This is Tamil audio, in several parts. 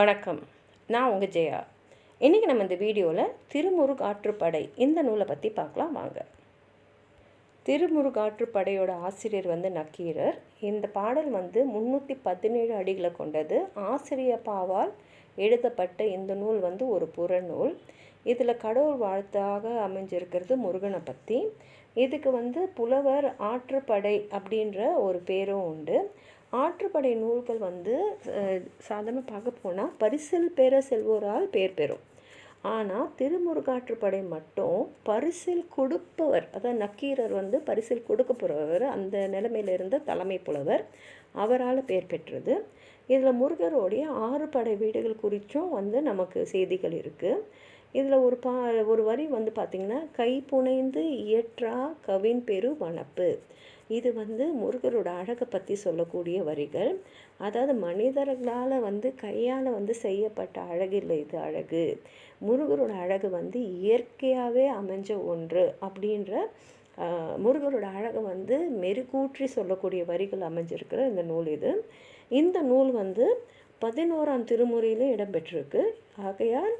வணக்கம். நான் உங்கள் ஜெயா. இன்றைக்கி நம்ம இந்த வீடியோவில் திருமுருகாற்றுப்படை இந்த நூலை பற்றி பார்க்கலாம் வாங்க. திருமுருகாற்றுப்படையோட ஆசிரியர் நக்கீரர். இந்த பாடல் 317 அடிகளை கொண்டது. ஆசிரியப்பாவால் எழுதப்பட்ட இந்த நூல் ஒரு புறநூல். இதில் கடவுள் வாழ்த்தாக அமைஞ்சிருக்கிறது முருகனை பற்றி. இதுக்கு புலவர் ஆற்றுப்படை அப்படின்ற ஒரு பேரும் உண்டு. ஆற்றுப்படை நூல்கள் சாதாரண பார்க்க போனால் பரிசில் பெற செல்வோரால் பேர் பெறும். ஆனால் திருமுருகாற்றுப்படை மட்டும் பரிசில் கொடுப்பவர், அதாவது நக்கீரர் பரிசில் கொடுக்க போகிறவர், அந்த நிலைமையில் இருந்த தலைமை புலவர், அவரால் பேர் பெற்றது. இதில் முருகருடைய 6 படை வீடுகள் குறித்தும் நமக்கு செய்திகள் இருக்குது. இதில் ஒரு வரி பார்த்திங்கன்னா, கை புனைந்து இயற்றா கவின் பெரு வனப்பு. இது முருகரோட அழகை பற்றி சொல்லக்கூடிய வரிகள். அதாவது மனிதர்களால் கையால் செய்யப்பட்ட அழகு இல்லை, இது அழகு. முருகரோட அழகு இயற்கையாகவே அமைஞ்ச ஒன்று அப்படின்ற முருகரோட அழகை மெருகூற்றி சொல்லக்கூடிய வரிகள் அமைஞ்சிருக்கிற இந்த நூல் இது. இந்த நூல் 11ஆம் திருமுறையில் இடம்பெற்றிருக்கு. ஆகையால்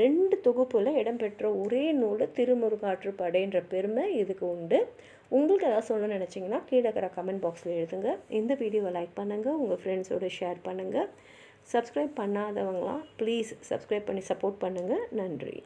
2 தொகுப்பில் இடம்பெற்ற ஒரே நூல் திருமுருகாற்றுப்படைன்ற பெருமை இதுக்கு உண்டு. உங்களுக்கு ஏதாவது சொல்ல நினச்சிங்கன்னா கீழே இருக்கிற கமெண்ட் பாக்ஸில் எழுதுங்க. இந்த வீடியோவை லைக் பண்ணுங்கள், உங்கள் ஃப்ரெண்ட்ஸோடு ஷேர் பண்ணுங்கள். சப்ஸ்கிரைப் பண்ணாதவங்களாம் ப்ளீஸ் சப்ஸ்கிரைப் பண்ணி சப்போர்ட் பண்ணுங்கள். நன்றி.